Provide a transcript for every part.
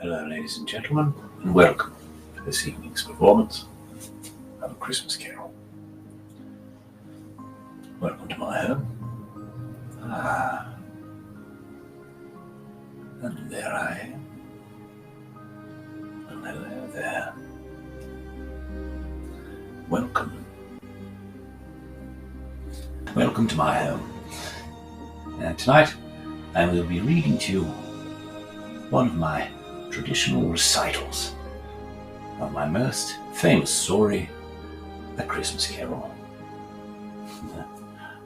Hello, ladies and gentlemen, and welcome to this evening's performance of A Christmas Carol. Welcome to my home. And there I am. And hello there. Welcome. Welcome to my home. Tonight I will be reading to you one of my traditional recitals of my most famous story, A Christmas Carol.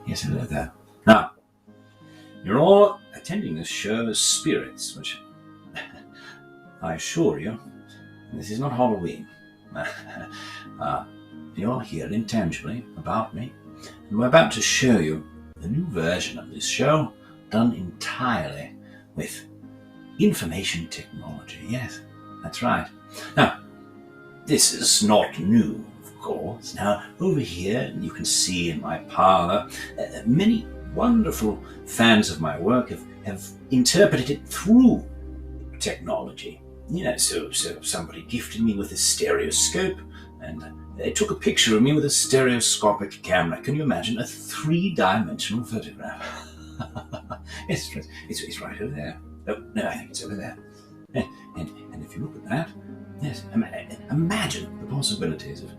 Yes, hello there. Now, you're all attending this show as spirits, which I assure you, this is not Halloween. You're here intangibly about me, and we're about to show you the new version of this show done entirely with information technology. Yes, that's right. Now, this is not new, of course. Now, over here, you can see in my parlor, many wonderful fans of my work have interpreted it through technology. So somebody gifted me with a stereoscope, and they took a picture of me with a stereoscopic camera. Can you imagine a three-dimensional photograph? Yes, it's right over there. Oh, no, I think it's over there. And if you look at that, yes, imagine the possibilities of,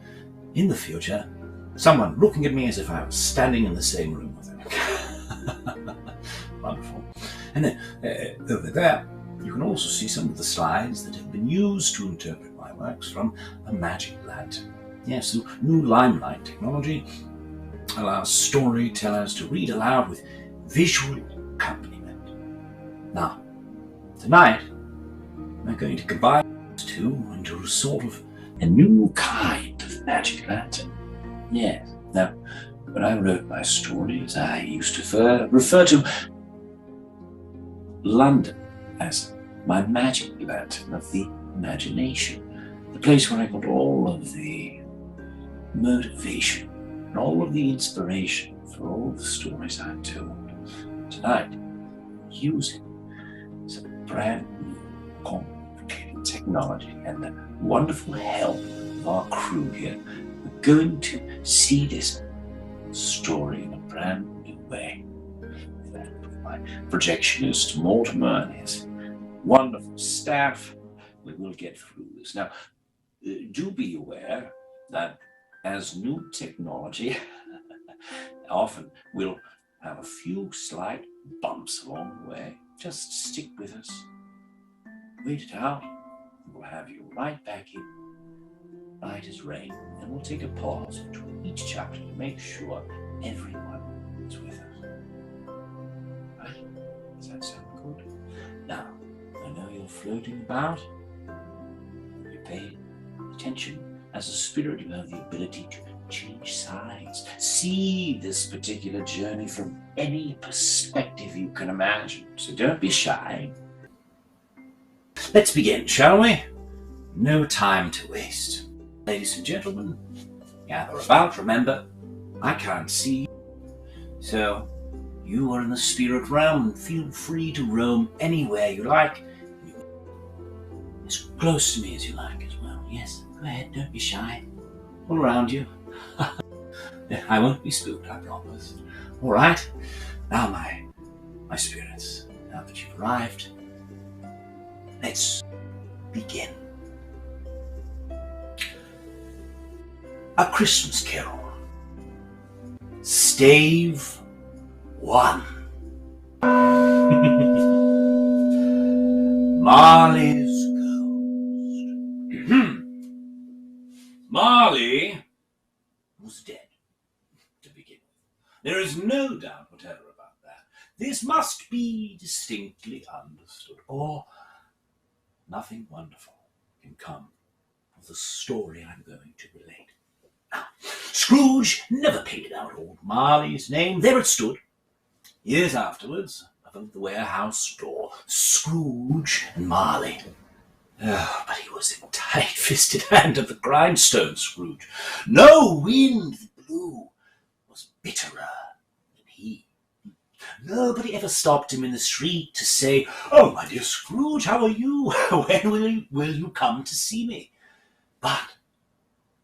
in the future, someone looking at me as if I was standing in the same room with them. Wonderful. And then over there, you can also see some of the slides that have been used to interpret my works from a magic lantern. Yes, so new limelight technology allows storytellers to read aloud with visual accompaniment. Now, tonight, we're going to combine these two into a sort of a new kind of magic lantern. Yes. Now, when I wrote my stories, I used to refer to London as my magic lantern of the imagination, the place where I got all of the motivation and all of the inspiration for all the stories I told. Tonight, using some brand new complicated technology and the wonderful help of our crew here, we're going to see this story in a brand new way. My projectionist Mortimer and his wonderful staff, we will get through this. Now, do be aware that as new technology often will have a few slight bumps along the way. Just stick with us. Wait it out. We'll have you right back in, right as rain. And we'll take a pause between each chapter to make sure everyone is with us. Right? Does that sound good? Now, I know you're floating about. You pay attention. As a spirit, you have the ability to change sides, see this particular journey from any perspective you can imagine. So don't be shy. Let's begin, shall we? No time to waste. Ladies and gentlemen, gather about. Remember, I can't see you, so you are in the spirit realm and feel free to roam anywhere you like. As close to me as you like as well. Yes, go ahead, don't be shy. All around you. I won't be spooked, I promise. All right. Now, my spirits, now that you've arrived, let's begin. A Christmas Carol. Stave 1. Marley's Ghost. Marley was dead, to begin with. There is no doubt whatever about that. This must be distinctly understood, or nothing wonderful can come of the story I'm going to relate. Now, Scrooge never painted out old Marley's name. There it stood, years afterwards, above the warehouse door. Scrooge and Marley. Oh, but he was in tight-fisted hand of the grindstone, Scrooge. No wind that blew was bitterer than he. Nobody ever stopped him in the street to say, "Oh, my dear Scrooge, how are you? When will you come to see me?" But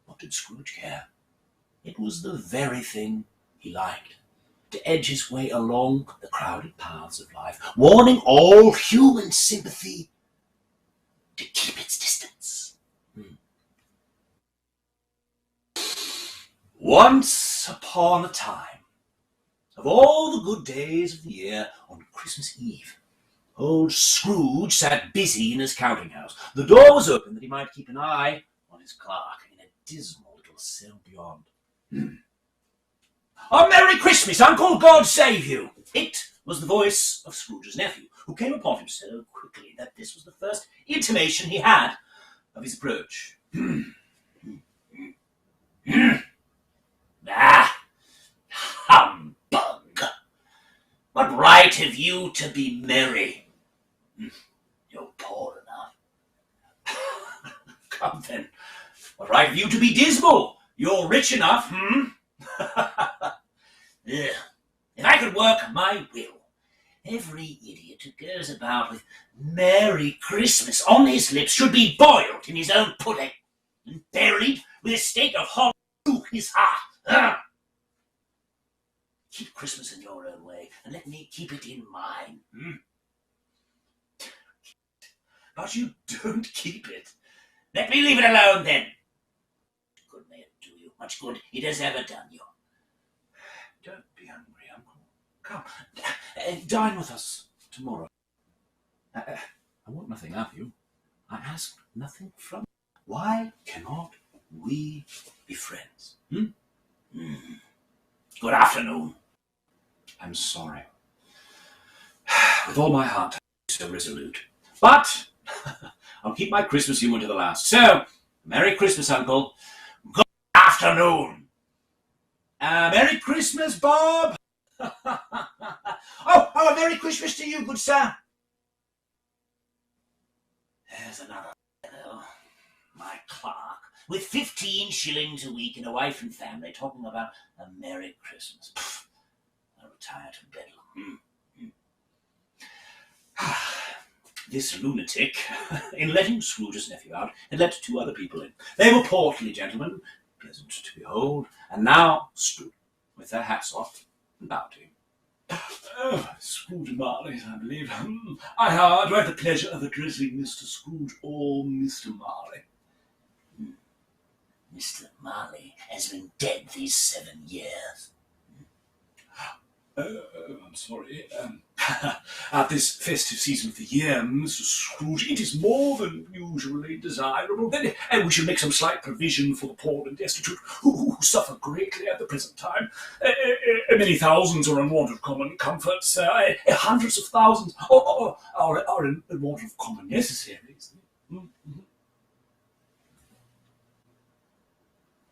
what did Scrooge care? It was the very thing he liked, to edge his way along the crowded paths of life, warning all human sympathy to keep its distance. Once upon a time, of all the good days of the year, on Christmas Eve, old Scrooge sat busy in his counting house. The door was open that he might keep an eye on his clerk in a dismal little cell beyond. "A Merry Christmas, Uncle! God save you!" It was the voice of Scrooge's nephew, who came upon him so quickly that this was the first intimation he had of his approach. "Ah, humbug! What right have you to be merry? You're poor enough. Come then, what right have you to be dismal? You're rich enough, Yeah. If I could work my will, every idiot who goes about with Merry Christmas on his lips should be boiled in his own pudding and buried with a stake of holly through his heart. Keep Christmas in your own way, and let me keep it in mine. But you don't keep it. Let me leave it alone, then. Good may it do you. Much good it has ever done you. Don't be hungry, Uncle. Come, dine with us tomorrow. I want nothing of you. I ask nothing from you. Why cannot we be friends? Good afternoon. I'm sorry. With all my heart, I'm so resolute. But I'll keep my Christmas humor to the last. So, Merry Christmas, Uncle. Good afternoon. Merry Christmas, Bob. Oh, a Merry Christmas to you, good sir. There's another fellow, my clerk, with 15 shillings a week and a wife and family, talking about a Merry Christmas. I'll retire to bedlam. This lunatic, in letting Scrooge's nephew out, had let 2 other people in. They were portly gentlemen, pleasant to behold, and now stood with their hats off and bowed to him. Scrooge Marley, I believe. Do I have the pleasure of addressing Mr. Scrooge or Mr. Marley? Mr. Marley has been dead these 7 years. I'm sorry. At this festive season of the year, Mr. Scrooge, it is more than usually desirable that we should make some slight provision for the poor and destitute who suffer greatly at the present time. Many thousands are in want of common comforts. Hundreds of thousands are in want of common necessaries.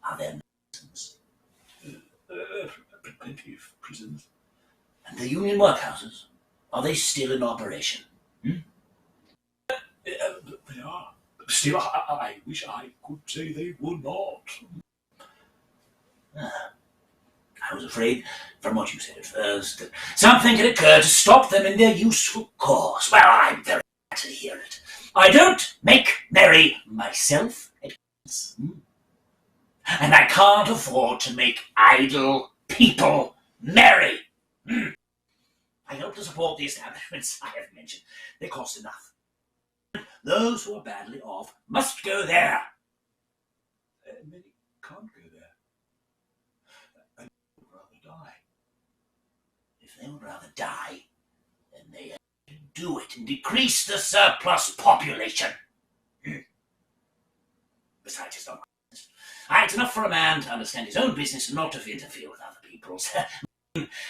Are there prisons? Plenty of prisons. And the union workhouses, are they still in operation? They are. Still, I wish I could say they were not. I was afraid, from what you said at first, that something had occurred to stop them in their useful course. Well, I'm very glad to hear it. I don't make merry myself at once. And I can't afford to make idle people merry. I help to support the establishments I have mentioned. They cost enough. Those who are badly off must go there. Many can't go there. And they would rather die. If they would rather die, then they have to do it and decrease the surplus population. Besides, it's not my business. It's enough for a man to understand his own business and not to interfere with other people's.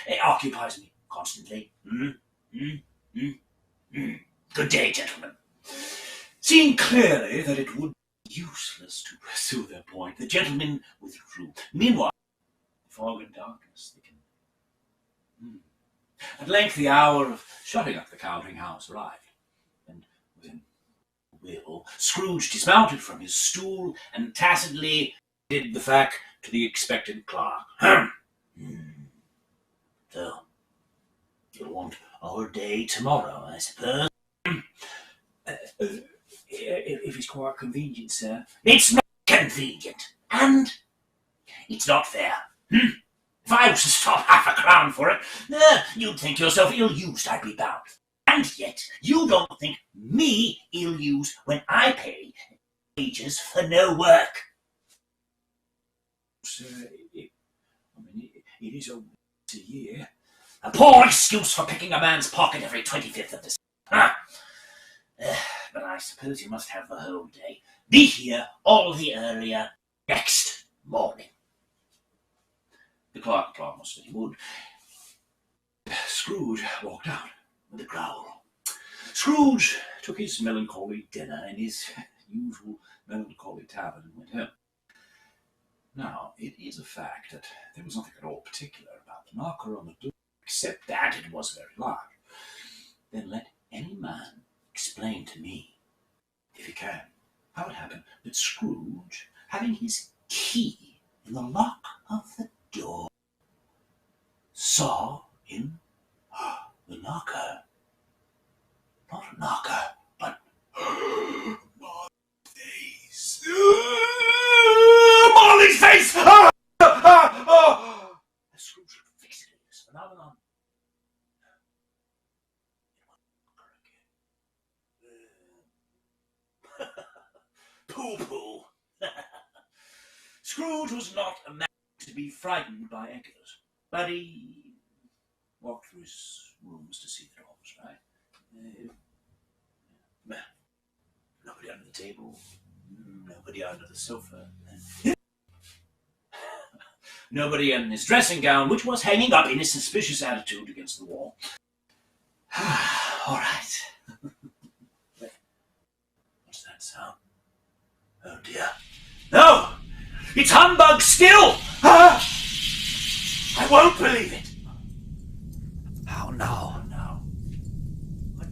It occupies me constantly. Good day, gentlemen. Seeing clearly that it would be useless to pursue their point, the gentlemen withdrew. Meanwhile, fog and darkness thickened. At length the hour of shutting up the counting house arrived, and within will, Scrooge dismounted from his stool and tacitly did the fact to the expectant clerk. So, You'll want all day tomorrow, I suppose. If it's quite convenient, sir. It's not convenient, and it's not fair. If I was to stop £0.50 for it, you'd think yourself ill-used, I'd be bound. And yet, you don't think me ill-used when I pay wages for no work. Sir, it is once a year. A poor excuse for picking a man's pocket every 25th of December. But I suppose you must have the whole day. Be here all the earlier next morning. The clerk promised that he would. Scrooge walked out with a growl. Scrooge took his melancholy dinner in his usual melancholy tavern and went home. Now, it is a fact that there was nothing at all particular about the knocker on the door, except that it was very large. Then let any man explain to me, if he can, how it happened that Scrooge, having his key in the lock of the door, saw in the knocker, not a knocker, but Marley's face. Marley's face! As Scrooge looked fixedly at this phenomenon, Pooh-pooh. Scrooge was not a man to be frightened by echoes, but he walked through his rooms to see that all was right. Nobody under the table, nobody under the sofa, nobody in his dressing gown, which was hanging up in a suspicious attitude against the wall. All right. What's that sound? Oh dear. No! It's humbug still! I won't believe it! How now? No.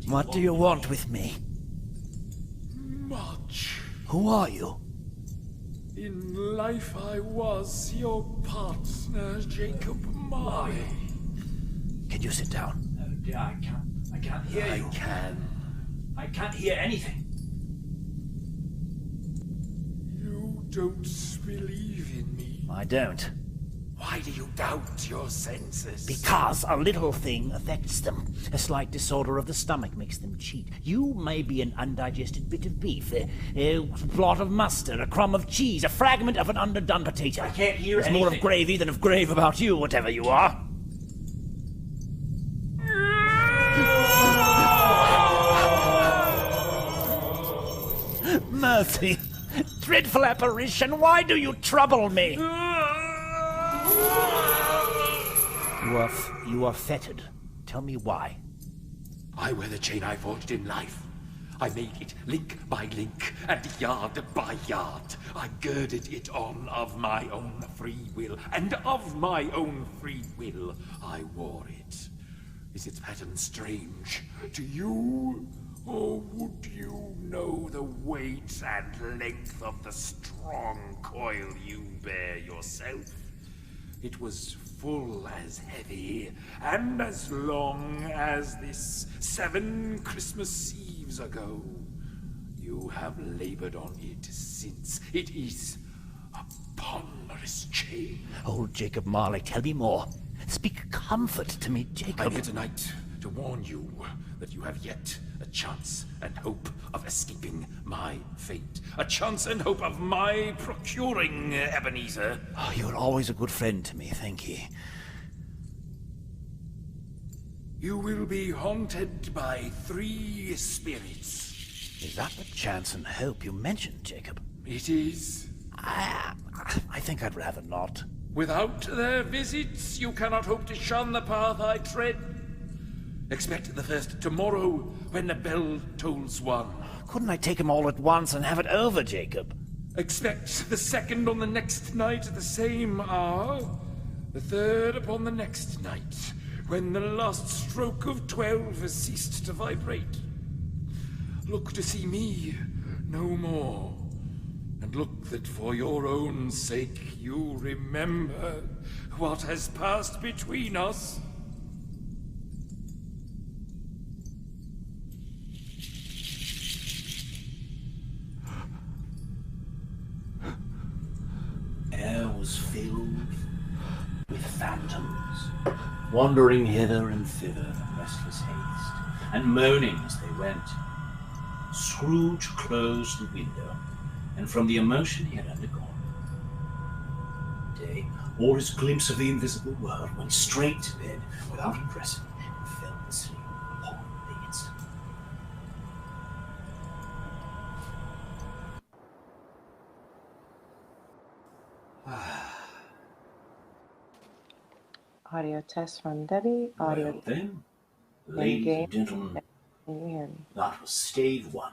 What do you want with me? Much. Who are you? In life I was your partner, Jacob Marley. Can you sit down? Oh dear, I can't hear you. I can't hear anything. You don't believe in me. I don't. Why do you doubt your senses? Because a little thing affects them. A slight disorder of the stomach makes them cheat. You may be an undigested bit of beef, a blot of mustard, a crumb of cheese, a fragment of an underdone potato. I can't hear There's anything. more of gravy than of grave about you, whatever you are. Mercy! Dreadful apparition, why do you trouble me? You are fettered. Tell me why. I wear the chain I forged in life. I made it link by link and yard by yard. I girded it on of my own free will, and of my own free will I wore it. Is its pattern strange to you? Or would you know the weight and length of the strong coil you bear yourself? It was full as heavy and as long as this 7 Christmas Eves ago. You have labored on it since. It is a ponderous chain. Oh, Jacob Marley, tell me more. Speak comfort to me, Jacob. I'm here tonight to warn you that you have yet a chance and hope of escaping my fate. A chance and hope of my procuring Ebenezer. Oh, you're always a good friend to me, thank you. You will be haunted by 3 spirits. Is that the chance and hope you mentioned, Jacob? It is. I think I'd rather not. Without their visits, you cannot hope to shun the path I tread. Expect the first tomorrow when the bell tolls 1. Couldn't I take them all at once and have it over, Jacob? Expect the second on the next night at the same hour. The third upon the next night, when the last stroke of 12 has ceased to vibrate. Look to see me no more. And look that for your own sake you remember what has passed between us. wandering hither and thither in restless haste, and moaning as they went. Scrooge closed the window, and from the emotion he had undergone, day, all his glimpse of the invisible world went straight to bed without undressing and fell asleep upon the instant. Audio test from Debbie. Audio Well then, ladies and gentlemen, Can you hear me? that was stave one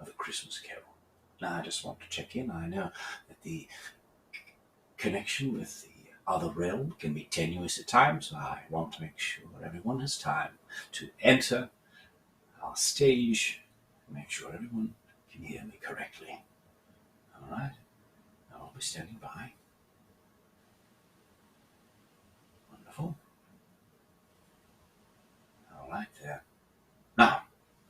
of A Christmas Carol. Now I just want to check in. I know that the connection with the other realm can be tenuous at times. So I want to make sure everyone has time to enter our stage and make sure everyone can hear me correctly. All right? I'll be standing by. Wonderful. All right there. Now,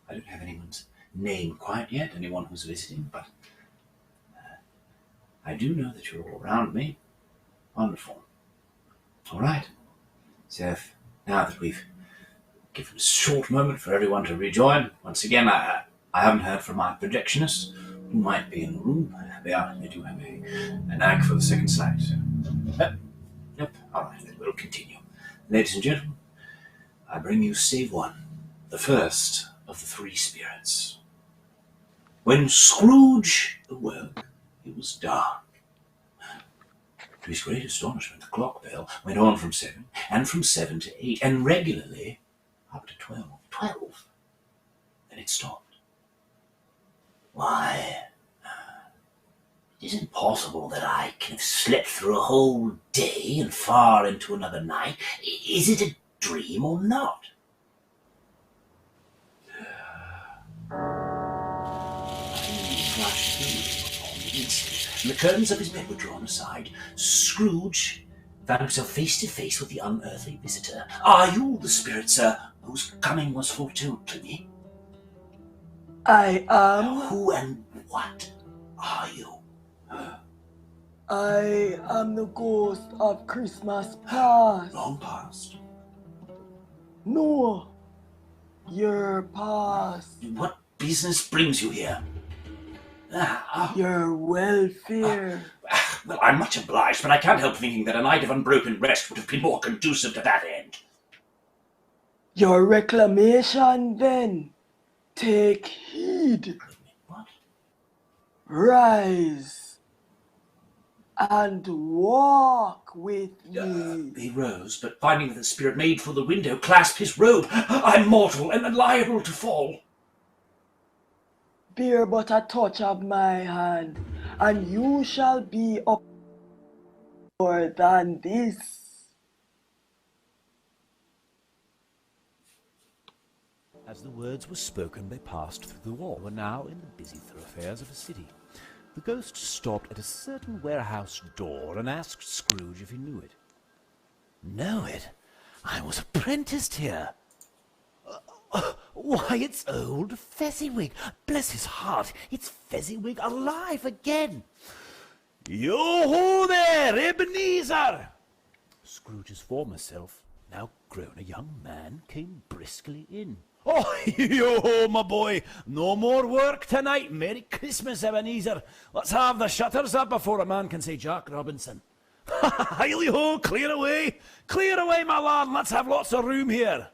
I don't have anyone's name quite yet, anyone who's visiting, but I do know that you're all around me. Wonderful. All right. So now that we've given a short moment for everyone to rejoin, once again, I haven't heard from my projectionists who might be in the room. They do have a knack for the second slide. So. Yep. All right. We'll continue. Ladies and gentlemen, I bring you stave one, the first of the three spirits. When Scrooge awoke, it was dark. To his great astonishment, the clock bell went on from 7, and from 7 to 8, and regularly up to 12. 12. Then it stopped. Why, it isn't possible that I can have slept through a whole day and far into another night. Is it a dream or not? Flashed through upon the instant, and the curtains of his bed were drawn aside. Scrooge found himself face to face with the unearthly visitor. Are you the spirit, sir, whose coming was foretold to me? I am. Who and what are you? I am the ghost of Christmas past. Long past. No, your past. What business brings you here? Your welfare. Well, I'm much obliged, but I can't help thinking that a night of unbroken rest would have been more conducive to that end. Your reclamation, then. Take heed. What? Rise and walk with me. He rose, but finding that the spirit made for the window, clasped his robe. I'm mortal and liable to fall. Bear but a touch of my hand, and you shall be up more than this. As the words were spoken, they passed through the wall, were now in the busy thoroughfares of a city. The ghost stopped at a certain warehouse door and asked Scrooge if he knew it. Know it? I was apprenticed here. Why, it's old Fezziwig. Bless his heart, it's Fezziwig alive again. Yo-ho there, Ebenezer! Scrooge's former self, now grown a young man, came briskly in. Oh, yo-ho, my boy. No more work tonight. Merry Christmas, Ebenezer. Let's have the shutters up before a man can say Jack Robinson. Hilly-ho, clear away. Clear away, my lad. Let's have lots of room here.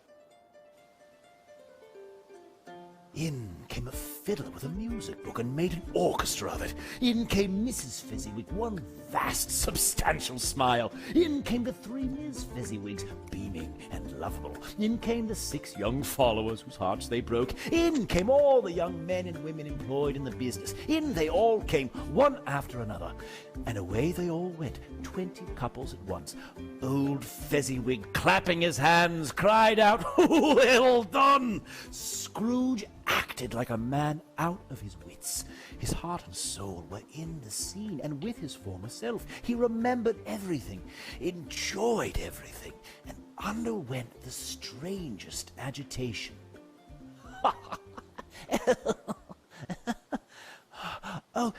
In came a fiddler with a music book and made an orchestra of it. In came Mrs. Fezziwig, one vast, substantial smile. In came the 3 Ms. Fezziwigs, beaming and lovable. In came the 6 young followers whose hearts they broke. In came all the young men and women employed in the business. In they all came, one after another. And away they all went, 20 couples at once. Old Fezziwig, clapping his hands, cried out, "Well done!" Scrooge acted like a man out of his wits. His heart and soul were in the scene, and with his former self, he remembered everything, enjoyed everything, and underwent the strangest agitation. Oh,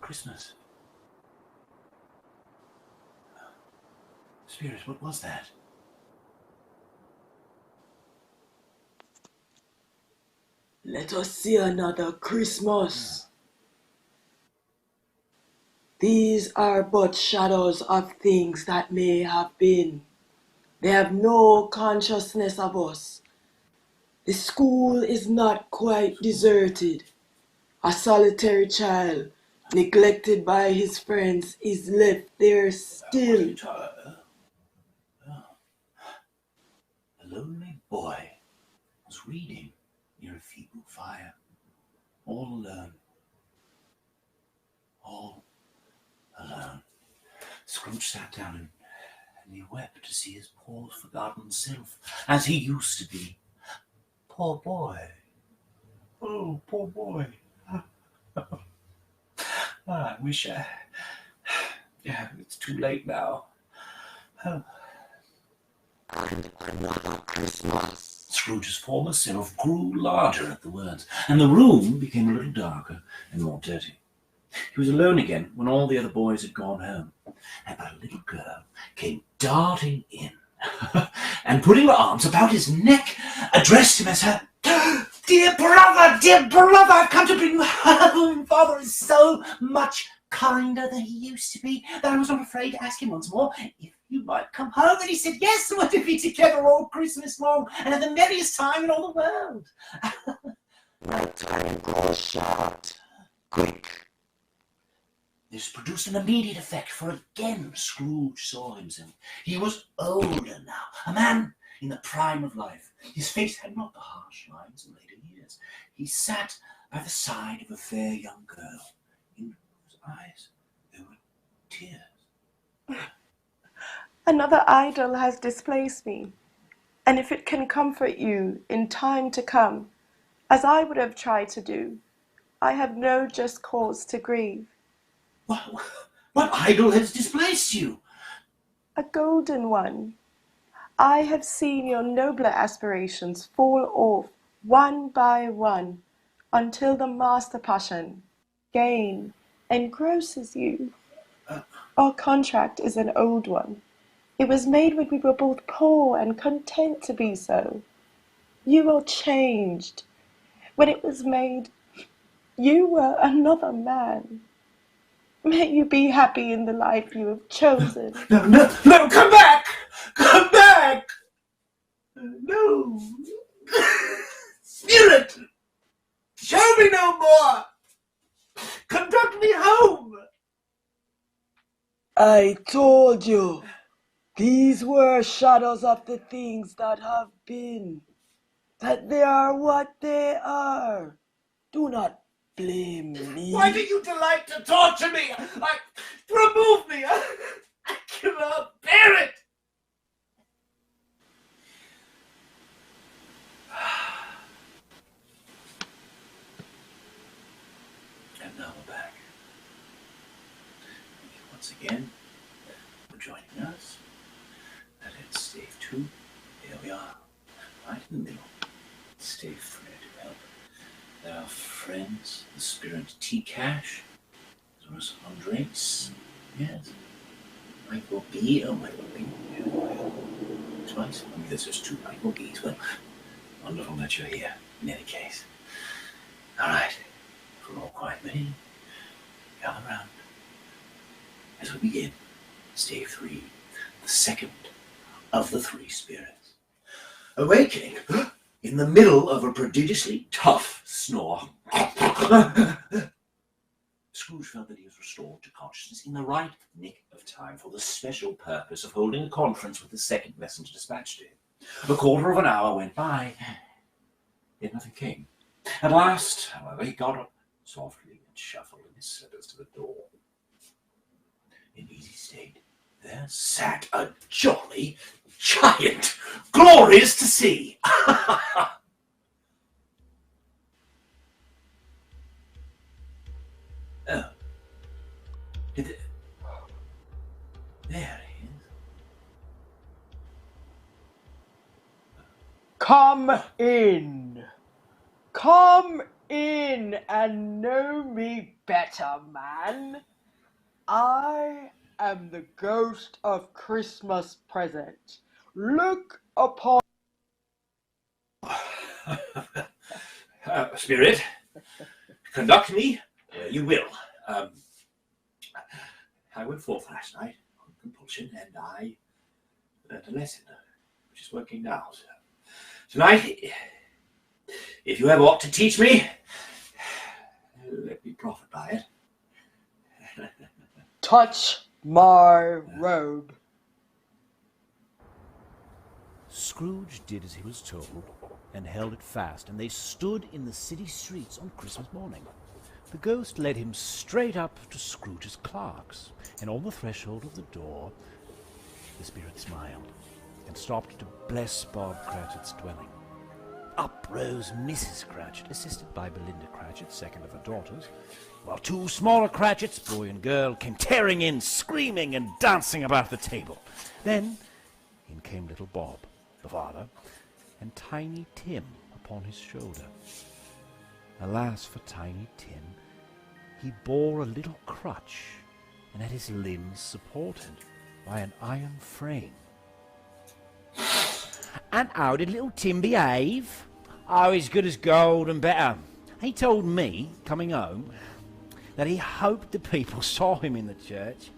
Christmas. Spirit, what was that? Let us see another Christmas. These are but shadows of things that may have been. They have no consciousness of us. The school is not quite deserted. A solitary child, neglected by his friends, is left there still. A lonely boy was reading near a feeble fire, all alone. All alone. Scrooge sat down and he wept to see his poor forgotten self, as he used to be. Poor boy. Oh, poor boy. I wish yeah, it's too late now. Oh. And another Christmas. Scrooge's former self grew larger at the words, and the room became a little darker and more dirty. He was alone again when all the other boys had gone home, and a little girl came darting in, and putting her arms about his neck, addressed him as her dear brother, I've come to bring you home. Father is so much kinder than he used to be that I was not afraid to ask him once more if you might come home. And he said, yes, we're to be together all Christmas long and have the merriest time in all the world. My time grows short. Quick. This produced an immediate effect, for again Scrooge saw himself. He was older now, a man in the prime of life. His face had not the harsh lines of later years. He sat by the side of a fair young girl, in whose eyes there were tears. Another idol has displaced me, and if it can comfort you in time to come, as I would have tried to do, I have no just cause to grieve. What idol has displaced you? A golden one. I have seen your nobler aspirations fall off one by one until the master passion, gain, engrosses you. Our contract is an old one. It was made when we were both poor and content to be so. You are changed. When it was made, you were another man. May you be happy in the life you have chosen. No, come back! Come back! No! Spirit! Show me no more! Conduct me home! I told you, these were shadows of the things that have been, that they are what they are. Do not blame me. Why do you delight to torture me? Remove me! I cannot bear it! And now we're back. Thank you once again for joining us. That is Stave 2. Here we are, right in the middle. Stave 3 to help. There are friends, the spirit T-Cash, as well as Andres. Yes. Michael B. Oh, Michael B. Twice. I mean, there's just two Michael B's. Well, wonderful that you're here, in any case. All right. For all quiet minute, gather round as we begin Stave 3, the second of the three spirits. Awakening in the middle of a prodigiously tough snore, Scrooge felt that he was restored to consciousness in the right nick of time for the special purpose of holding a conference with the second messenger dispatched to him. A quarter of an hour went by, yet nothing came. At last, however, he got up softly and shuffled in his slippers to the door. In easy state, there sat a jolly giant, glorious to see. Oh. There he is. Come in. Come in and know me better, man. I am the ghost of Christmas present. Look upon. Spirit, conduct me where you will. I went forth last night on compulsion, and I learned a lesson, which is working now. So tonight, if you ever ought to teach me, let me profit by it. Touch my robe. Scrooge did as he was told and held it fast, and they stood in the city streets on Christmas morning. The ghost led him straight up to Scrooge's clerks, and on the threshold of the door the spirit smiled and stopped to bless Bob Cratchit's dwelling. Up rose Mrs. Cratchit, assisted by Belinda Cratchit, second of her daughters, while two smaller Cratchits, boy and girl, came tearing in, screaming and dancing about the table. Then in came little Bob, the father, and Tiny Tim upon his shoulder. Alas for Tiny Tim, he bore a little crutch, and had his limbs supported by an iron frame. And how did little Tim behave? Oh, he's good as gold and better. He told me, coming home, that he hoped the people saw him in the church,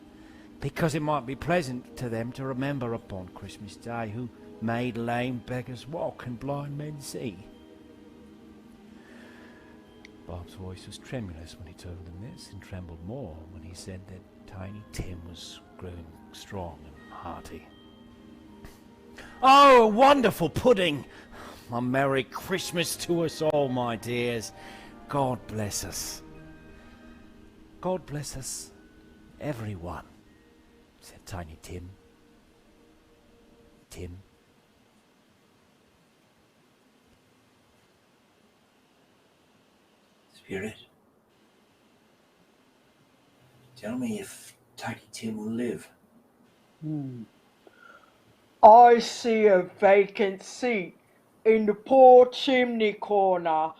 because it might be pleasant to them to remember upon Christmas Day who made lame beggars walk and blind men see. Bob's voice was tremulous when he told them this, and trembled more when he said that Tiny Tim was growing strong and hearty. Oh, a wonderful pudding! A Merry Christmas to us all, my dears. God bless us. God bless us, everyone, said Tiny Tim. Tim. Spirit, tell me if Tiny Tim will live. I see a vacant seat in the poor chimney corner,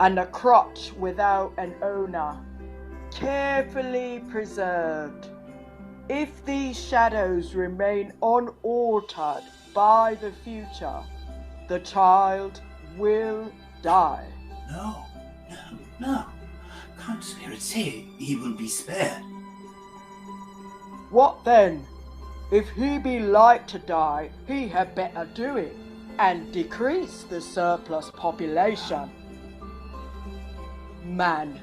and a crutch without an owner, carefully preserved. If these shadows remain unaltered by the future, the child will die. No. Can't Spirit say he will be spared? What then? If he be like to die, he had better do it, and decrease the surplus population. Man,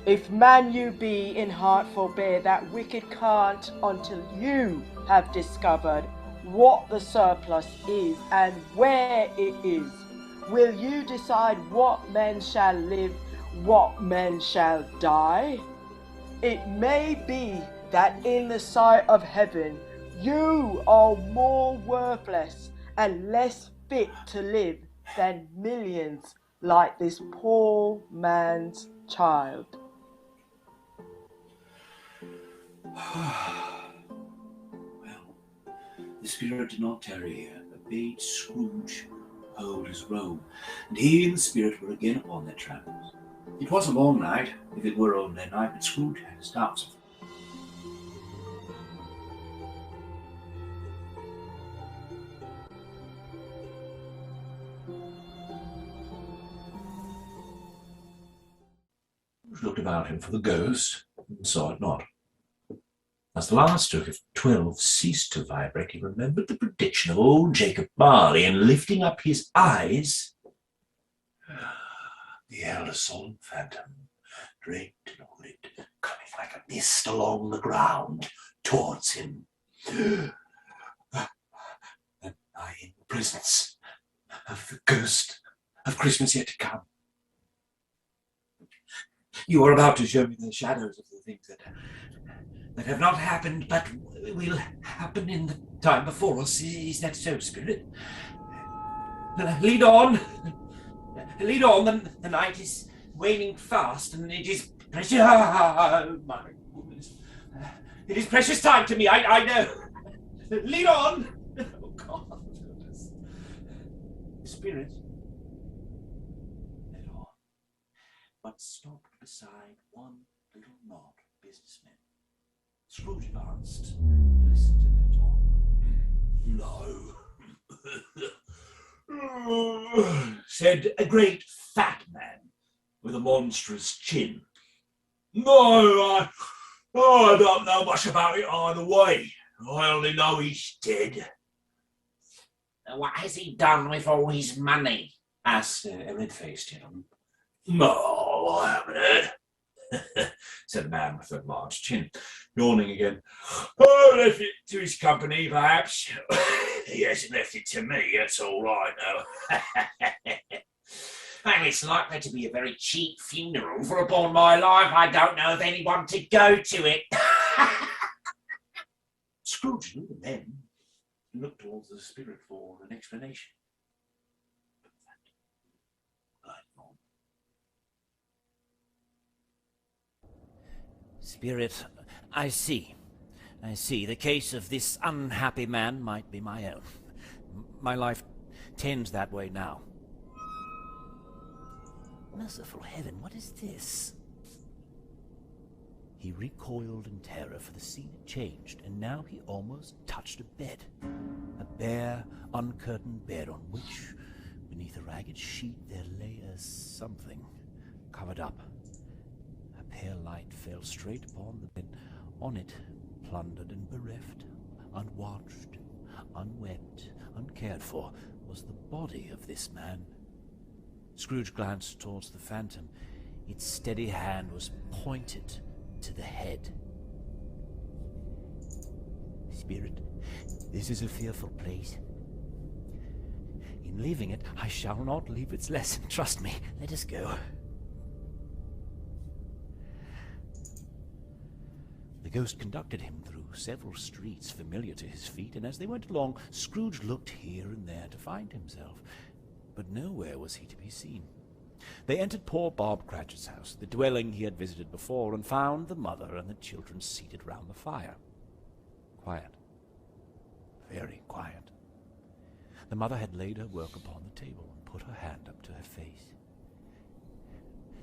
if man you be in heart forbear that wicked can't until you have discovered what the surplus is and where it is, will you decide what men shall live, what men shall die? It may be that in the sight of heaven you are more worthless and less fit to live than millions like this poor man's child. Well, the Spirit did not tarry here, but bade Scrooge hold his robe, and he and the Spirit were again upon their travels. It was a long night, if it were only a night, but Scrooge had his doubts of it. Scrooge looked about him for the ghost, and saw it not. As the last stroke of 12 ceased to vibrate, he remembered the prediction of old Jacob Marley, and lifting up his eyes, the elder solemn phantom, draped and hooded, coming like a mist along the ground towards him. And I in the presence of the ghost of Christmas yet to come. You are about to show me the shadows of the things that have not happened, but will happen in the time before us. Is that so, Spirit? Lead on. Lead on. The night is waning fast, and it is precious. Oh, my goodness. It is precious time to me, I know. Lead on. Oh, God. Spirit. Lead on. but stopped beside one little knot businessman. Scrooge advanced to listen to their talk. "No," said a great fat man with a monstrous chin. "No, I don't know much about it either way. I only know he's dead." What has he done with all his money? asked a red-faced gentleman. "No, I haven't heard," said the man with a large chin, yawning again. "Oh, left it to his company, perhaps. He hasn't left it to me, that's all I know." Well, it's likely to be a very cheap funeral, for upon my life I don't know of anyone to go to it. Scrooge knew the men and looked towards the spirit for an explanation. But that lied on. Spirit, I see. The case of this unhappy man might be my own. My life tends that way now. Merciful heaven, what is this? He recoiled in terror, for the scene had changed, and now he almost touched a bed. A bare, uncurtained bed on which, beneath a ragged sheet, there lay a something covered up. A pale light fell straight upon the bed. On it, plundered and bereft, unwatched, unwept, uncared for, was the body of this man. Scrooge glanced towards the phantom. Its steady hand was pointed to the head. Spirit, this is a fearful place. In leaving it, I shall not leave its lesson. Trust me. Let us go. The ghost conducted him through several streets familiar to his feet, and as they went along, Scrooge looked here and there to find himself, but nowhere was he to be seen. They entered poor Bob Cratchit's house, the dwelling he had visited before, and found the mother and the children seated round the fire. Quiet. Very quiet. The mother had laid her work upon the table and put her hand up to her face.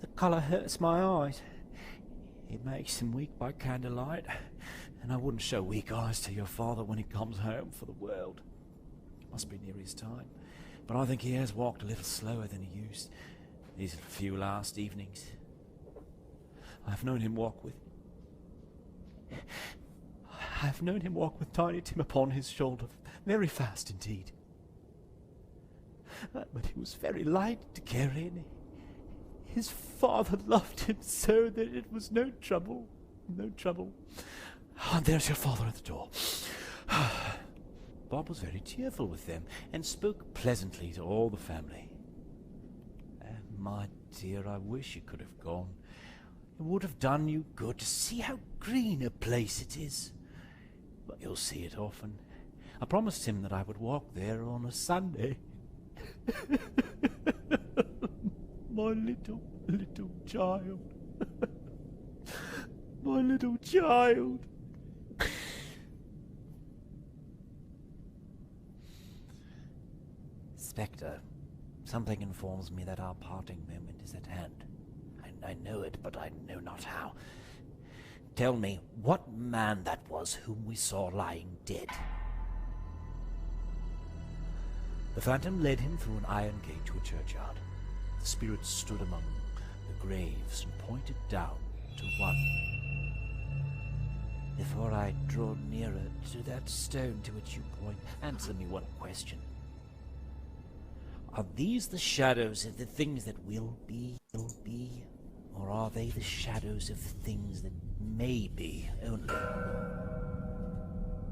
"The colour hurts my eyes. It makes them weak by candlelight, and I wouldn't show weak eyes to your father when he comes home for the world. It must be near his time, but I think he has walked a little slower than he used these few last evenings. I've known him walk with Tiny Tim upon his shoulder, very fast indeed. But he was very light to carry, and his father loved him so that it was no trouble. And there's your father at the door." Bob was very cheerful with them, and spoke pleasantly to all the family. "And my dear, I wish you could have gone. It would have done you good to see how green a place it is. But you'll see it often. I promised him that I would walk there on a Sunday." My little child. My little child. Spectre, something informs me that our parting moment is at hand. I know it, but I know not how. Tell me what man that was whom we saw lying dead. The phantom led him through an iron gate to a churchyard. The spirit stood among the graves and pointed down to one. Before I draw nearer to that stone to which you point, answer me one question. Are these the shadows of the things that will be, or are they the shadows of things that may be only?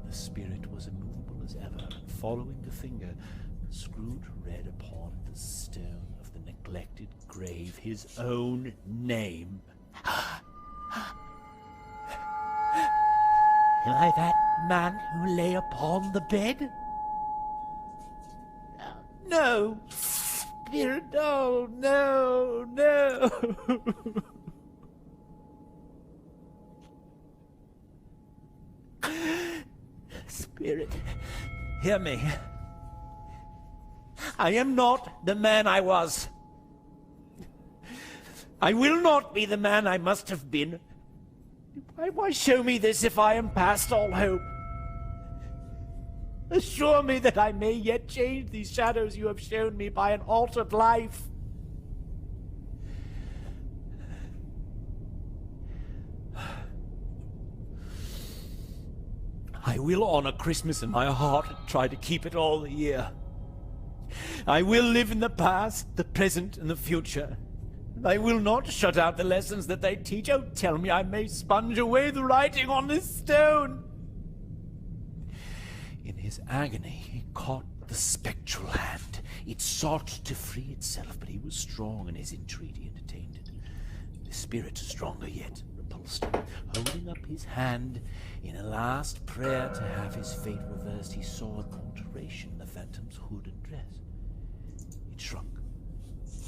The spirit was immovable as ever, and following the finger, Scrooge read upon the stone of the neglected grave his own name. Am I that man who lay upon the bed? No, spirit, no. Spirit, hear me. I am not the man I was. I will not be the man I must have been. Why show me this if I am past all hope? Assure me that I may yet change these shadows you have shown me by an altered life. I will honor Christmas in my heart and try to keep it all the year. I will live in the past, the present, and the future. I will not shut out the lessons that they teach. Oh, tell me I may sponge away the writing on this stone. In his agony, he caught the spectral hand. It sought to free itself, but he was strong in his entreaty and detained it. The spirit, stronger yet, repulsed him. Holding up his hand in a last prayer to have his fate reversed, he saw an alteration in the phantom's hood and dress. It shrunk,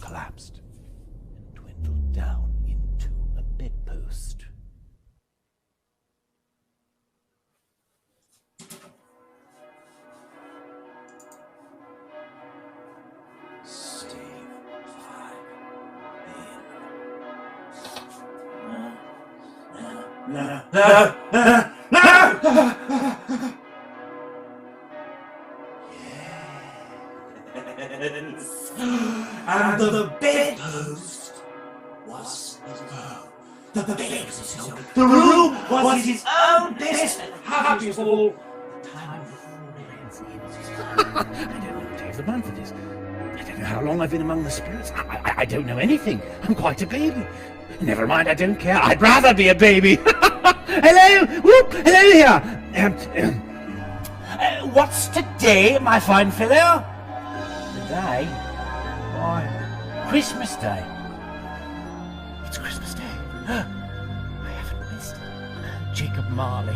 collapsed, and dwindled down into a bedpost. No! Yes. And the bedpost was his home. The bed was his home. The room was his own best and happiest of all time before I don't know the day of the month it is. I don't know how long I've been among the spirits. I don't know anything. I'm quite a baby. Never mind, I don't care. I'd rather be a baby. Hello! Whoop! Hello here! What's today, my fine fellow? Today? Why, Christmas Day. It's Christmas Day. I haven't missed it. Jacob Marley.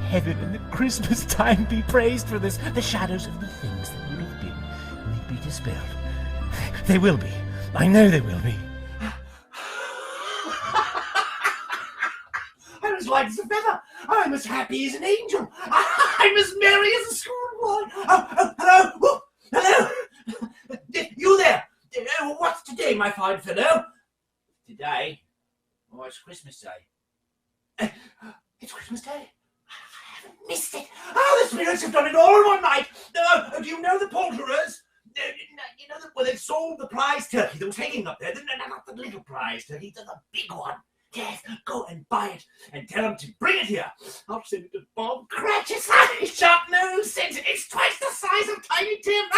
Heaven and the Christmas time be praised for this. The shadows of the things that would have been may be dispelled. They will be. I know they will be. I was light as a feather. I'm as happy as an angel. I'm as merry as a schoolboy. Hello. Whoop. Hello. You there. What's today, my fine fellow? Today? Oh, it's Christmas Day. It's Christmas Day? I haven't missed it. Oh, the spirits have done it all in one night. Do you know the poulterers? You know, well, they've sold the prize turkey that was hanging up there. Not the little prize turkey, the big one. Yes, go and buy it and tell them to bring it here. I'll send it to Bob Cratchit's sharp nose. It's twice the size of Tiny Tim.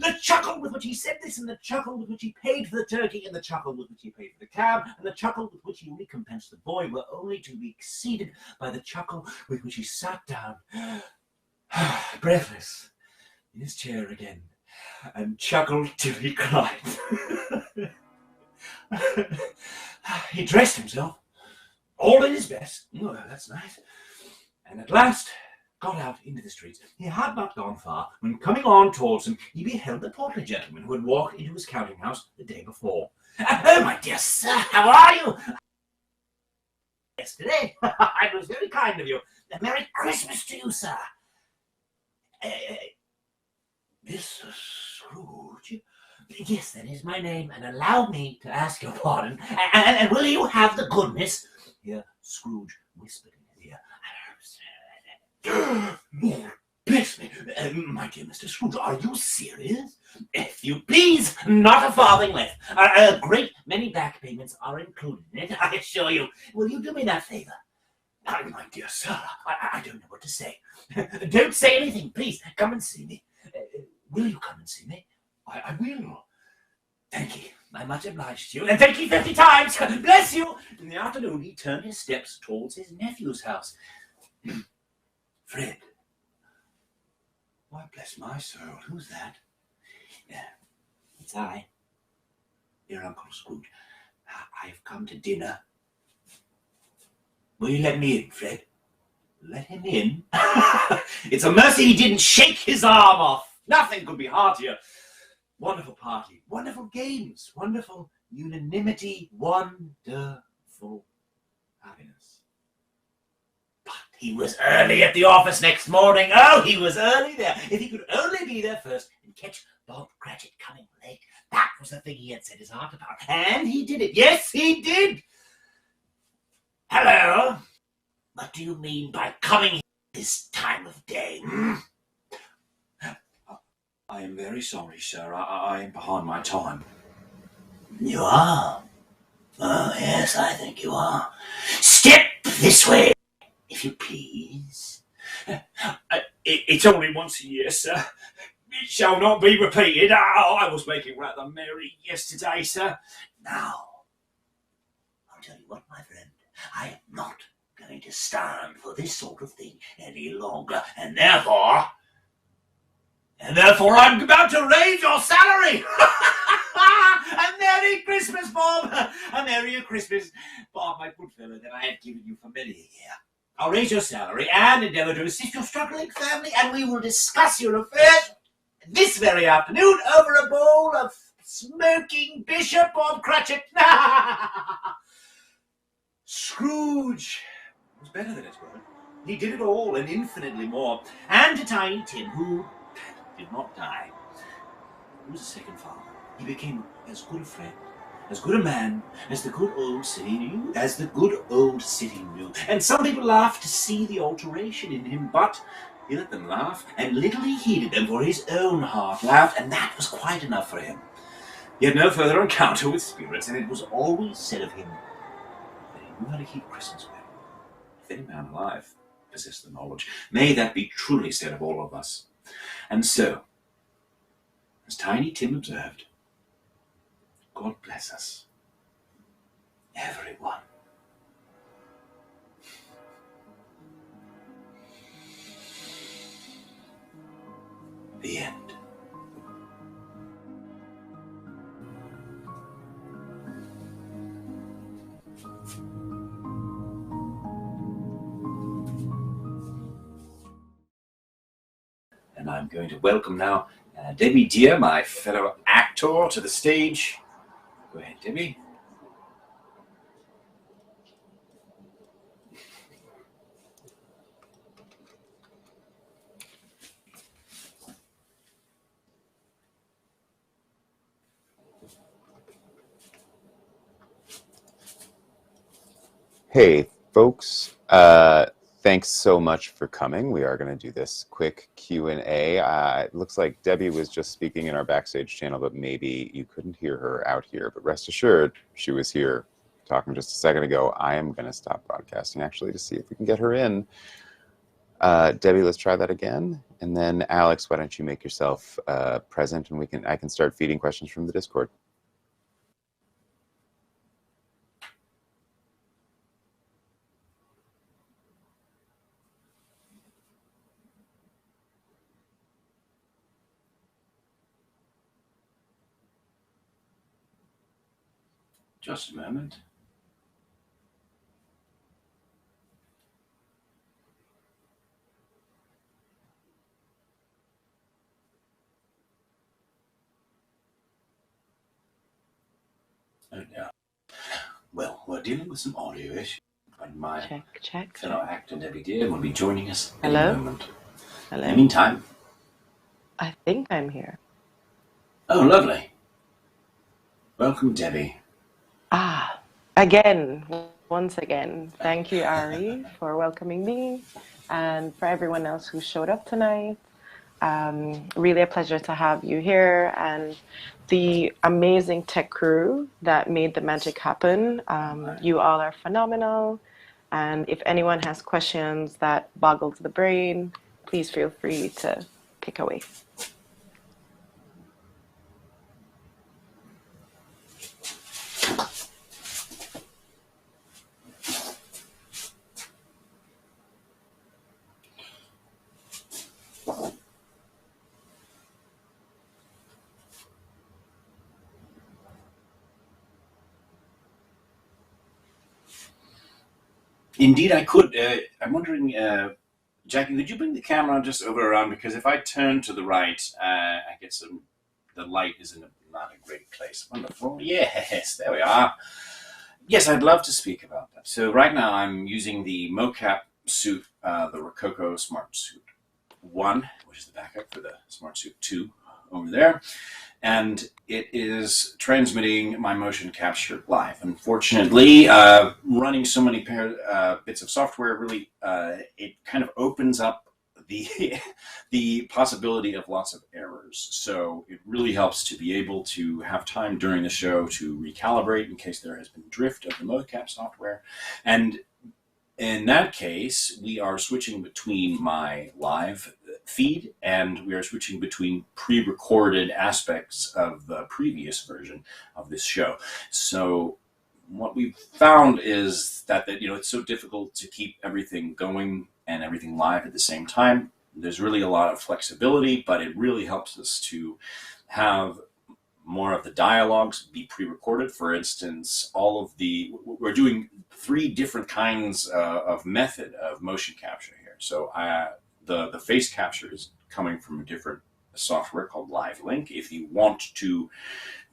The chuckle with which he said this, and the chuckle with which he paid for the turkey, and the chuckle with which he paid for the cab, and the chuckle with which he recompensed the boy were only to be exceeded by the chuckle with which he sat down, breathless, in his chair again, and chuckled till he cried. He dressed himself, all in his best. Oh, that's nice. And at last got out into the streets. He had not gone far when, coming on towards him, he beheld the portly gentleman who had walked into his counting house the day before. Oh, my dear sir, how are you? Yesterday. It was very kind of you. Merry Christmas to you, sir. Mr. Scrooge? Yes, that is my name, and allow me to ask your pardon. And will you have the goodness? Here, Scrooge whispered in his ear. Bless me, my dear Mr. Scrooge, are you serious? If you please, not a farthing left. A great many back payments are included in it, I assure you. Will you do me that favor? My dear sir, I don't know what to say. Don't say anything, please. Come and see me. Will you come and see me? I will. Thank you. I'm much obliged to you. And thank you 50 times. Bless you. In the afternoon, he turned his steps towards his nephew's house. Fred. Why, bless my soul. Who's that? It's I. Dear Uncle Scrooge. I've come to dinner. Will you let me in, Fred? Let him in? It's a mercy he didn't shake his arm off. Nothing could be heartier. Wonderful party, wonderful games, wonderful unanimity, wonderful happiness. But He was early at the office next morning. Oh, he was early there. If he could only be there first and catch Bob Cratchit coming late. That was the thing he had set his heart about. And he did it. Yes, he did. Hello? What do you mean by coming this time of day? I am very sorry, sir. I am behind my time. You are? Oh, yes, I think you are. Step this way, if you please. It's only once a year, sir. It shall not be repeated. I was making rather merry yesterday, sir. Now, I'll tell you what, my friend. I am not going to stand for this sort of thing any longer, and therefore I'm about to raise your salary. A Merry Christmas, Bob. A Merry Christmas, Bob, my good fellow that I have given you for many a year. I'll raise your salary and endeavour to assist your struggling family, and we will discuss your affairs this very afternoon over a bowl of smoking Bishop Bob Cratchit. Scrooge was better than his word. He did it all and infinitely more. And to Tiny Tim, who did not die, he was a second father. He became as good a friend, as good a man as the good old city knew, And some people laughed to see the alteration in him, but he let them laugh, and little he heeded them, for his own heart laughed, and that was quite enough for him. He had no further encounter with spirits, and it was always said of him that he knew how to keep Christmas well. If any man alive possessed the knowledge, may that be truly said of all of us. And so, as Tiny Tim observed, God bless us, everyone. The end. And I'm going to welcome now Debbie Deer, my fellow actor, to the stage. Go ahead, Debbie. Hey, folks. Thanks so much for coming. We are going to do this quick Q&A. It looks like Debbie was just speaking in our backstage channel, but maybe you couldn't hear her out here. But rest assured, she was here talking just a second ago. I am going to stop broadcasting, actually, to see if we can get her in. Debbie, let's try that again. And then, Alex, why don't you make yourself present, and I can start feeding questions from the Discord. Just a moment. Oh, yeah. Well, we're dealing with some audio issues, but my fellow actor Debbie Deer will be joining us in a moment. Hello? In the meantime, I think I'm here. Oh, lovely. Welcome, Debbie. Once again, thank you, Ari, for welcoming me, and for everyone else who showed up tonight. Really a pleasure to have you here, and the amazing tech crew that made the magic happen. You all are phenomenal, and if anyone has questions that boggles the brain, please feel free to pick away. Indeed, I could. I'm wondering, Jackie, could you bring the camera just over around? Because if I turn to the right, I get the light is not a great place. Wonderful. Yes, there we are. Yes, I'd love to speak about that. So right now I'm using the mocap suit, the Rococo Smart Suit 1, which is the backup for the Smart Suit 2 over there. And it is transmitting my motion capture live. Unfortunately, running so many bits of software really, it kind of opens up the possibility of lots of errors. So it really helps to be able to have time during the show to recalibrate in case there has been drift of the mocap software. And in that case, we are switching between my live feed and we are switching between pre-recorded aspects of the previous version of this show. So what we've found is that it's so difficult to keep everything going and everything live at the same time. There's really a lot of flexibility, but it really helps us to have more of the dialogues be pre-recorded. For instance, we're doing 3 different kinds of method of motion capture here. So the face capture is coming from a different software called Live Link. If you want to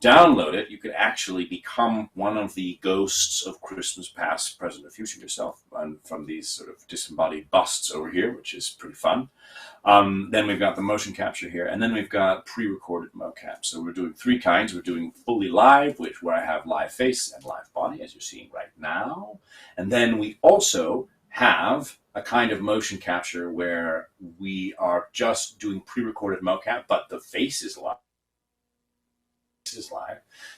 download it, you could actually become one of the ghosts of Christmas past, present, or future yourself from these sort of disembodied busts over here, which is pretty fun. Then we've got the motion capture here, and then we've got pre-recorded mocap. So we're doing 3 kinds. We're doing fully live, where I have live face and live body, as you're seeing right now. And then we also have a kind of motion capture where we are just doing pre-recorded mocap, but the face is live.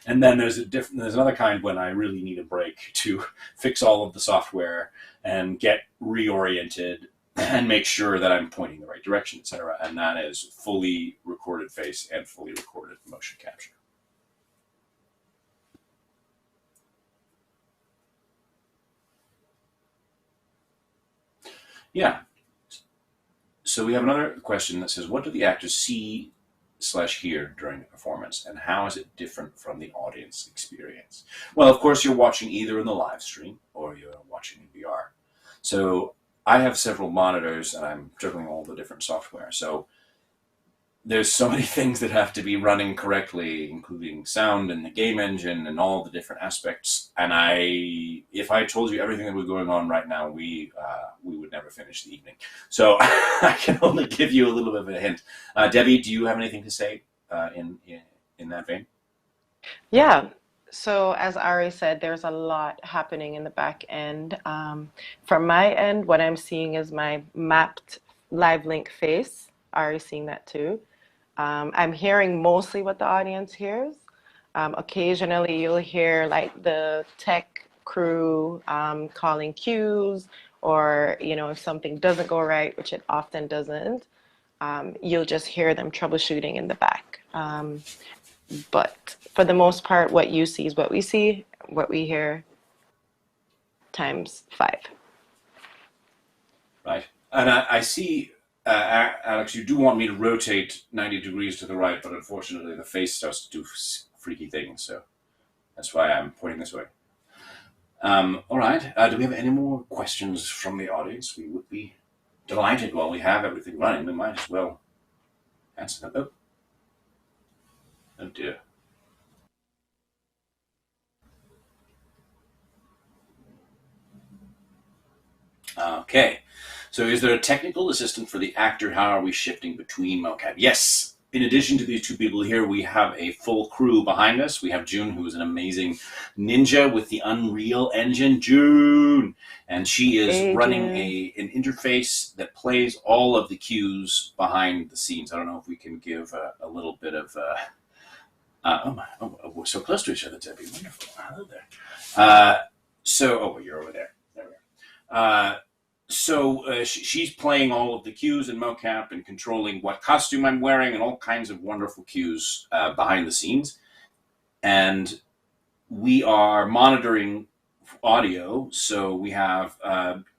And then there's another kind when I really need a break to fix all of the software and get reoriented and make sure that I'm pointing the right direction, etc. And that is fully recorded face and fully recorded motion capture. Yeah. So we have another question that says, what do the actors see/hear during the performance, and how is it different from the audience experience? Well, of course, you're watching either in the live stream or you're watching in VR. So I have several monitors and I'm juggling all the different software. So there's so many things that have to be running correctly, including sound and the game engine and all the different aspects. And if I told you everything that was going on right now, we would never finish the evening. So I can only give you a little bit of a hint. Debbie, do you have anything to say in that vein? Yeah. So as Ari said, there's a lot happening in the back end. From my end, what I'm seeing is my mapped live link face. Ari's seeing that too. I'm hearing mostly what the audience hears. Occasionally you'll hear like the tech crew calling cues, or if something doesn't go right, which it often doesn't, you'll just hear them troubleshooting in the back. But for the most part, what you see is what we see, what we hear, times 5. Right. And I see, Alex, you do want me to rotate 90 degrees to the right, but unfortunately the face starts to do freaky things, so that's why I'm pointing this way. All right. Do we have any more questions from the audience? We would be delighted. While we have everything running, we might as well answer them. Oh dear. Okay. So is there a technical assistant for the actor? How are we shifting between mocap? Yes. In addition to these 2 people here, we have a full crew behind us. We have June, who is an amazing ninja with the Unreal Engine. June! And she is running an interface that plays all of the cues behind the scenes. I don't know if we can give a little bit of... we're so close to each other, Debbie. Wonderful. Hello there. You're over there. There we are. She's playing all of the cues in mocap and controlling what costume I'm wearing and all kinds of wonderful cues behind the scenes. And we are monitoring audio. So we have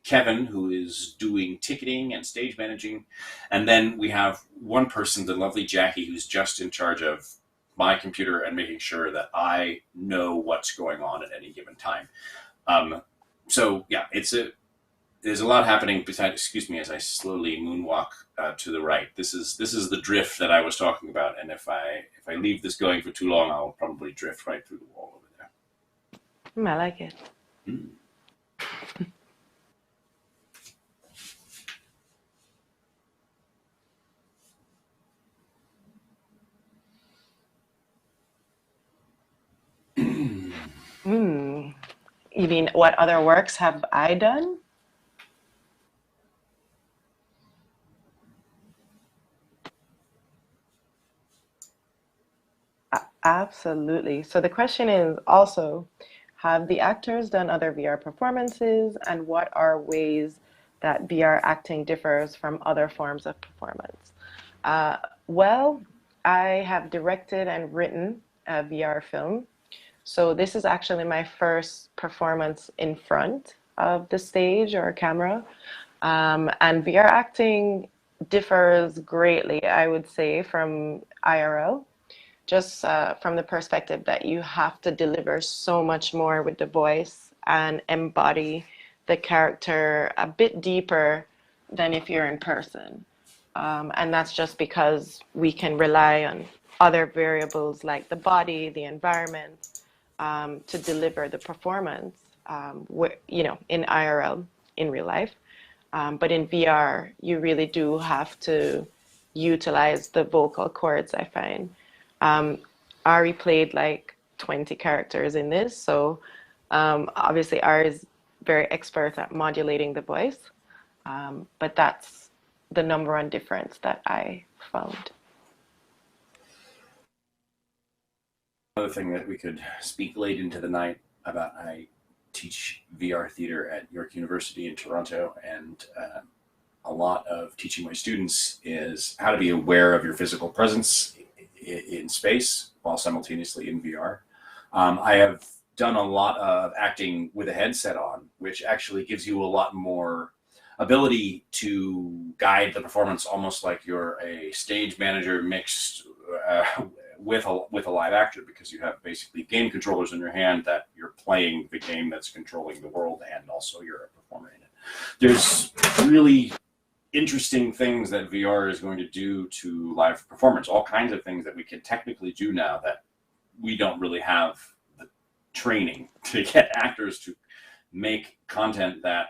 Kevin, who is doing ticketing and stage managing. And then we have one person, the lovely Jackie, who's just in charge of my computer and making sure that I know what's going on at any given time. There's a lot happening besides, excuse me, as I slowly moonwalk to the right. This is the drift that I was talking about, and if I leave this going for too long, I'll probably drift right through the wall over there. I like it. Hmm. You mean what other works have I done? Absolutely. So the question is also, have the actors done other VR performances, and what are ways that VR acting differs from other forms of performance? Uh, well, I have directed and written a VR film. So this is actually my first performance in front of the stage or camera. And VR acting differs greatly, I would say, from IRL, just from the perspective that you have to deliver so much more with the voice and embody the character a bit deeper than if you're in person. And that's just because we can rely on other variables like the body, the environment, to deliver the performance, in IRL, in real life. But in VR, you really do have to utilize the vocal cords, I find. Um, Ari played like 20 characters in this, so obviously Ari is very expert at modulating the voice, but that's the number one difference that I found. Another thing that we could speak late into the night about, I teach VR theater at York University in Toronto, and a lot of teaching my students is how to be aware of your physical presence in space while simultaneously in VR. I have done a lot of acting with a headset on, which actually gives you a lot more ability to guide the performance, almost like you're a stage manager mixed with a live actor, because you have basically game controllers in your hand that you're playing the game that's controlling the world, and also you're a performer in it. There's really interesting things that VR is going to do to live performance, all kinds of things that we can technically do now that we don't really have the training to get actors to make content that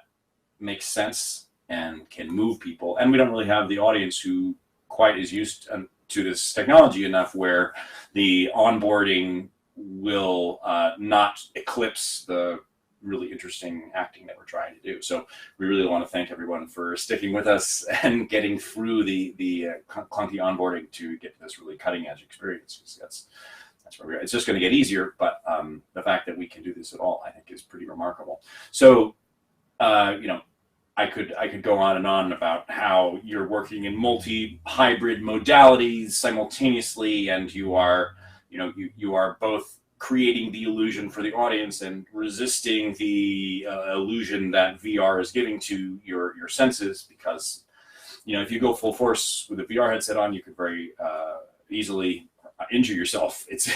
makes sense and can move people. And we don't really have the audience who quite is used to this technology enough where the onboarding will not eclipse the really interesting acting that we're trying to do. So we really want to thank everyone for sticking with us and getting through the clunky onboarding to get to this really cutting edge experience. That's where we are. It's just going to get easier, but the fact that we can do this at all, I think, is pretty remarkable. So, I could go on and on about how you're working in multi-hybrid modalities simultaneously, and you are both creating the illusion for the audience and resisting the illusion that VR is giving to your senses. Because, if you go full force with a VR headset on, you could very easily injure yourself. It's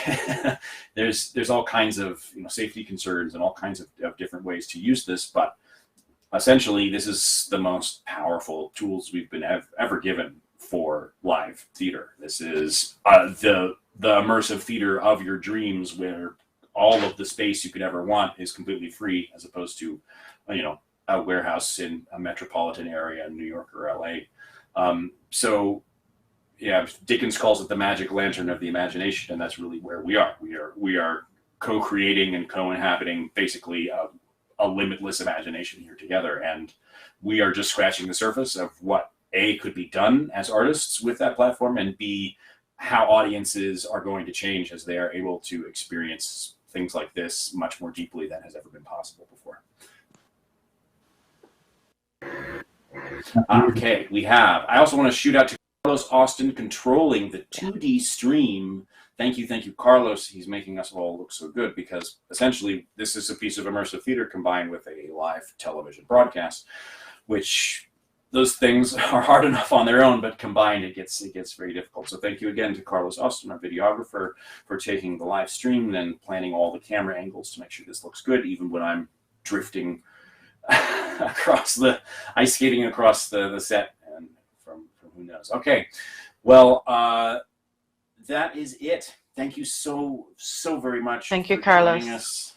there's all kinds of safety concerns and all kinds of different ways to use this, but essentially, this is the most powerful tools we've been ever given for live theater. This is the immersive theater of your dreams, where all of the space you could ever want is completely free, as opposed to, a warehouse in a metropolitan area in New York or LA. So, yeah, Dickens calls it the magic lantern of the imagination, and that's really where we are. We are co-creating and co-inhabiting basically a limitless imagination here together, and we are just scratching the surface of what A, could be done as artists with that platform, and B, how audiences are going to change as they are able to experience things like this much more deeply than has ever been possible before. Okay, I also want to shoot out to Carlos Austin controlling the 2D stream. Thank you, Carlos. He's making us all look so good, because essentially this is a piece of immersive theater combined with a live television broadcast, which those things are hard enough on their own, but combined it gets very difficult. So thank you again to Carlos Austin, our videographer, for taking the live stream and planning all the camera angles to make sure this looks good, even when I'm drifting ice skating across the set, and from who knows. Okay, well, that is it. Thank you so very much. Thank you, Carlos. Joining us.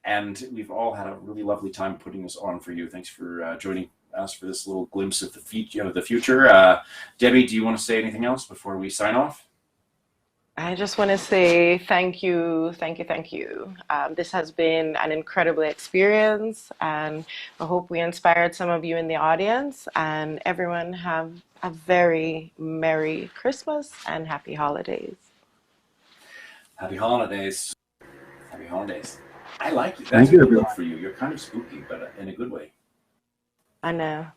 And we've all had a really lovely time putting this on for you. Thanks for joining us for this little glimpse of the future. Debbie, do you want to say anything else before we sign off? I just want to say thank you, thank you, thank you. This has been an incredible experience, and I hope we inspired some of you in the audience. And everyone have a very Merry Christmas and Happy Holidays. Happy holidays. Happy holidays. I like you. That's Thank a you, good everyone. look for you. You're kind of spooky, but in a good way. I know.